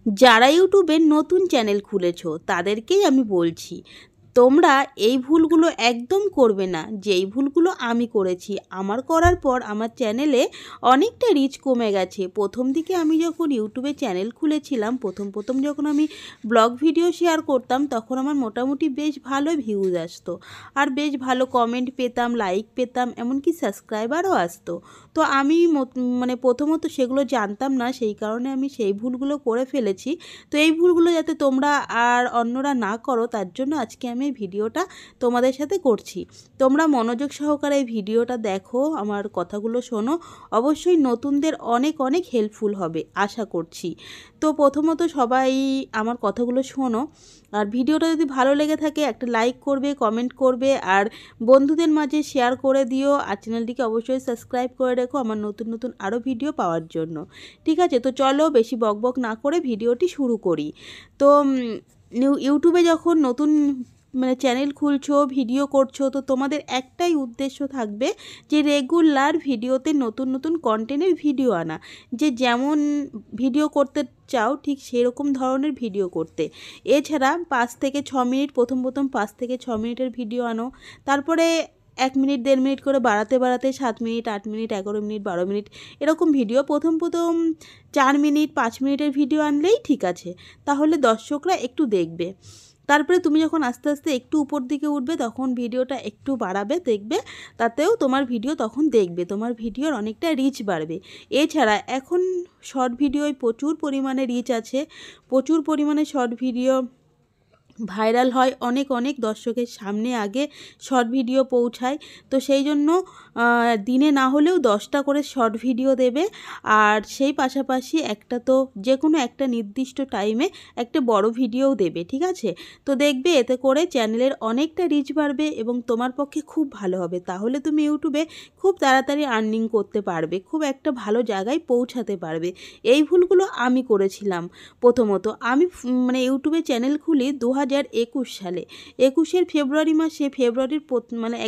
যারা ইউটিউবে নতুন চ্যানেল খুলেছো তাদেরকেই আমি বলছি, তোমরা এই ভুলগুলো একদম করবে না যেই ভুলগুলো আমি করেছি। আমার করার পর আমার চ্যানেলে অনেকটা রিচ কমে গেছে। প্রথম দিকে আমি যখন ইউটিউবে চ্যানেল খুলেছিলাম, প্রথম যখন আমি ব্লগ ভিডিও শেয়ার করতাম, তখন আমার মোটামুটি বেশ ভালো ভিউজ আসতো আর বেশ ভালো কমেন্ট পেতাম, লাইক পেতাম, এমনকি সাবস্ক্রাইবারও আসতো। তো আমি প্রথমত সেগুলো জানতাম না, সেই কারণে আমি সেই ভুলগুলো করে ফেলেছি। তো এই ভুলগুলো যাতে তোমরা আর অন্যরা না করো, তার জন্য আজকে আমি এই ভিডিওটা তোমাদের সাথে করছি। তোমরা মনোযোগ সহকারে এই ভিডিওটা দেখো, আমার কথাগুলো শোনো। অবশ্যই নতুনদের অনেক অনেক হেল্পফুল হবে আশা করছি। তো প্রথমত সবাই আমার কথাগুলো শোনো, আর ভিডিওটা যদি ভালো লেগে থাকে একটা লাইক করবে, কমেন্ট করবে, আর বন্ধুদের মাঝে শেয়ার করে দিও। আর চ্যানেলটিকে অবশ্যই সাবস্ক্রাইব করে রেখো আমার নতুন নতুন আরও ভিডিও পাওয়ার জন্য। ঠিক আছে, তো চলো বেশি বকবক না করে ভিডিওটি শুরু করি। তো ইউটিউবে যখন নতুন চ্যানেল খুলছো, ভিডিও করছো, তো তোমাদের একটাই উদ্দেশ্য থাকবে যে রেগুলার ভিডিওতে নতুন নতুন কন্টেন্টের ভিডিও আনা। যে যেমন ভিডিও করতে চাও ঠিক সেরকম ধরনের ভিডিও করতে। এছাড়া 5 থেকে 6 মিনিট, প্রথম 5 থেকে 6 মিনিটের ভিডিও আনো, তারপরে 1 মিনিট 1.5 মিনিট করে বাড়াতে বাড়াতে 7 মিনিট, 8 মিনিট, 11 মিনিট, 12 মিনিট এরকম ভিডিও। প্রথম 4 মিনিট 5 মিনিটের ভিডিও আনলেই ঠিক আছে, তাহলে দর্শকরা একটু দেখবে। তারপরে তুমি যখন আস্তে আস্তে একটু উপর দিকে উঠবে, তখন ভিডিওটা একটু বাড়াবে, দেখবে তাতেও তোমার ভিডিও তখন দেখবে, তোমার ভিডিওর অনেকটা রিচ বাড়বে। এছাড়া এখন শর্ট ভিডিওয় প্রচুর পরিমাণে রিচ আছে, প্রচুর পরিমাণে শর্ট ভিডিও ভাইরাল হয়, অনেক অনেক দর্শকের সামনে আগে শর্ট ভিডিও পৌঁছায়। তো সেই জন্য দিনে না হলেও 10টা করে শর্ট ভিডিও দেবে, আর সেই পাশাপাশি একটা তো যে কোনো একটা নির্দিষ্ট টাইমে একটা বড় ভিডিওও দেবে। ঠিক আছে, তো দেখবে এতে করে চ্যানেলের অনেকটা রিচ বাড়বে এবং তোমার পক্ষে খুব ভালো হবে। তাহলে তুমি ইউটিউবে খুব তাড়াতাড়ি আর্নিং করতে পারবে, খুব একটা ভালো জায়গায় পৌঁছাতে পারবে। এই ভুলগুলো আমি করেছিলাম। প্রথমত আমি ইউটিউবে চ্যানেল খুলি 2021 সালে, 21-এর ফেব্রুয়ারি মাসে, ফেব্রুয়ারির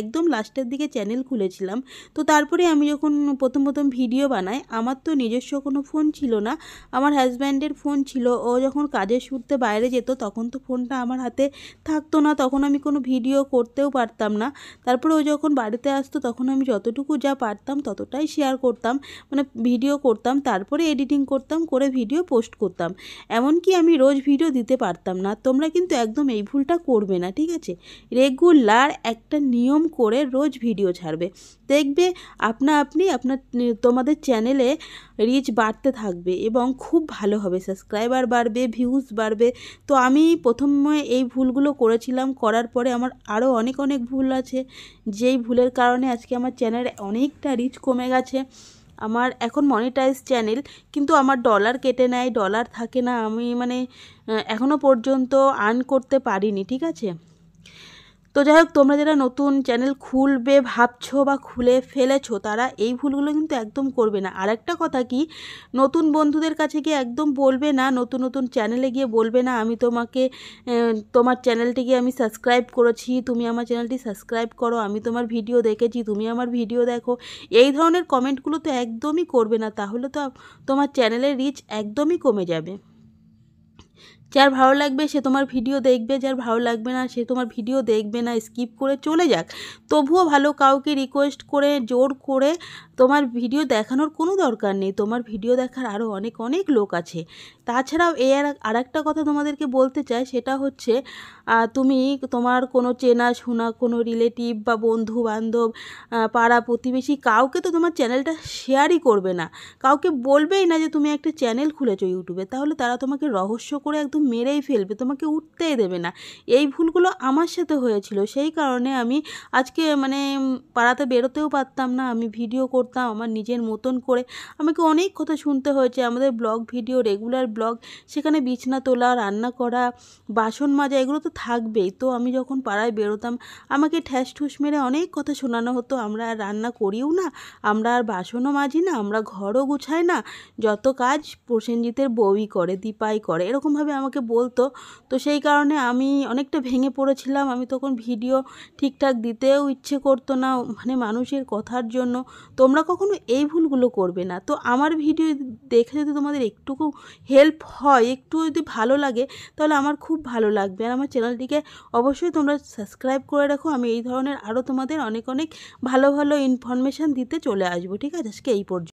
একদম লাস্টের দিকে চ্যানেল খুলেছিলাম। তো তারপরে আমি যখন প্রথম ভিডিও বানাই, আমার তো নিজস্ব কোনো ফোন ছিল না, আমার হাজব্যান্ডের ফোন ছিল। ও যখন কাজের সূত্রে বাইরে যেত তখন তো ফোনটা আমার হাতে থাকতো না, তখন আমি কোনো ভিডিও করতেও পারতাম না। তারপরে ও যখন বাড়িতে আসতো তখন আমি যতটুকু যা পারতাম ততটাই শেয়ার করতাম, ভিডিও করতাম, তারপরে এডিটিং করতাম, করে ভিডিও পোস্ট করতাম। এমনকি আমি রোজ ভিডিও দিতে পারতাম না। তোমরা কিন্তু একদম এই ভুলটা করবে না, ঠিক আছে? রেগুলার একটা নিয়ম করে রোজ ভিডিও ছাড়বে, দেখবে আপনি তোমাদের চ্যানেলে রিচ বাড়তে থাকবে এবং খুব ভালো হবে, সাবস্ক্রাইবার বাড়বে, ভিউজ বাড়বে। তো আমি প্রথমে এই ভুলগুলো করেছিলাম, করার পরে আমার আরও অনেক অনেক ভুল আছে, যেই ভুলের কারণে আজকে আমার চ্যানেলে অনেকটা রিচ কমে গেছে। আমার এখন মনিটাইজ চ্যানেল, কিন্তু আমার ডলার কেটে নেয়, ডলার থাকে না, আমি এখনও পর্যন্ত আর্ন করতে পারিনি। ঠিক আছে, তো যাই হোক, তোমরা যারা নতুন চ্যানেল খুলবে ভাবছো বা খুলে ফেলেছো, তারা এই ভুলগুলো কিন্তু একদম করবে না। আর একটা কথা কি, নতুন বন্ধুদের কাছে গিয়ে একদম বলবে না, নতুন নতুন চ্যানেলে গিয়ে বলবে না আমি তোমাকে তোমার চ্যানেলটিকে আমি সাবস্ক্রাইব করেছি, তুমি আমার চ্যানেলটি সাবস্ক্রাইব করো, আমি তোমার ভিডিও দেখেছি, তুমি আমার ভিডিও দেখো। এই ধরনের কমেন্টগুলো তো একদমই করবে না, তাহলে তো তোমার চ্যানেলের রিচ একদমই কমে যাবে। যার ভালো লাগবে সে তোমার ভিডিও দেখবে, যার ভালো লাগবে না সে তোমার ভিডিও দেখবে না, স্কিপ করে চলে যাক। তবুও ভালো, কাউকে রিকোয়েস্ট করে জোর করে তোমার ভিডিও দেখানোর কোনো দরকার নেই, তোমার ভিডিও দেখার আরও অনেক অনেক লোক আছে। তাছাড়াও আর একটা কথা তোমাদেরকে বলতে চাই, সেটা হচ্ছে তুমি তোমার কোনো চেনাশোনা, কোনো রিলেটিভ বা বন্ধু বান্ধব, পাড়া প্রতিবেশী, কাউকে তো তোমার চ্যানেলটা শেয়ারই করবে না, কাউকে বলবেই না যে তুমি একটা চ্যানেল খুলেছো ইউটিউবে, তাহলে তারা তোমাকে রহস্য করে একদম মেরেই ফেলবে, তোমাকে উঠতেই দেবে না। এই ভুলগুলো আমার সাথে হয়েছিল, সেই কারণে আমি আজকে পাড়াতে বেরোতেও পারতাম না, আমি ভিডিও করতাম আমার নিজের মতন করে। আমাকে অনেক কথা শুনতে হয়েছে, আমাদের ব্লগ ভিডিও, রেগুলার ব্লগ, সেখানে বিছনা তোলা, রান্না করা, বাসন মাজা, এগুলো তো থাকবেই। তো আমি যখন পাড়ায় বেরোতাম আমাকে ঠ্যাস ঠুস মেরে অনেক কথা শোনানো হতো, আমরা আর রান্না করিও না, আমরা আর বাসনও মাজি না, আমরা ঘরও গুছাই না, যত কাজ প্রসেনজিতের বউই করে, দীপাই করে, এরকমভাবে আমাকে আমাকে বলতো, তো সেই কারণে আমি অনেকটা ভেঙে পড়েছিলাম। আমি তখন ভিডিও ঠিকঠাক দিতেও ইচ্ছে করতো না, মানে মানুষের কথার জন্য। তোমরা কখনো এই ভুলগুলো করবে না। তো আমার ভিডিও দেখে যদি তোমাদের একটুকু হেল্প হয়, একটু যদি ভালো লাগে, তাহলে আমার খুব ভালো লাগবে। আর আমার চ্যানেলটিকে অবশ্যই তোমরা সাবস্ক্রাইব করে রাখো। আমি এই ধরনের আরও তোমাদের অনেক অনেক ভালো ভালো ইনফরমেশান দিতে চলে আসবো। ঠিক আছে, আজকে এই পর্যন্ত।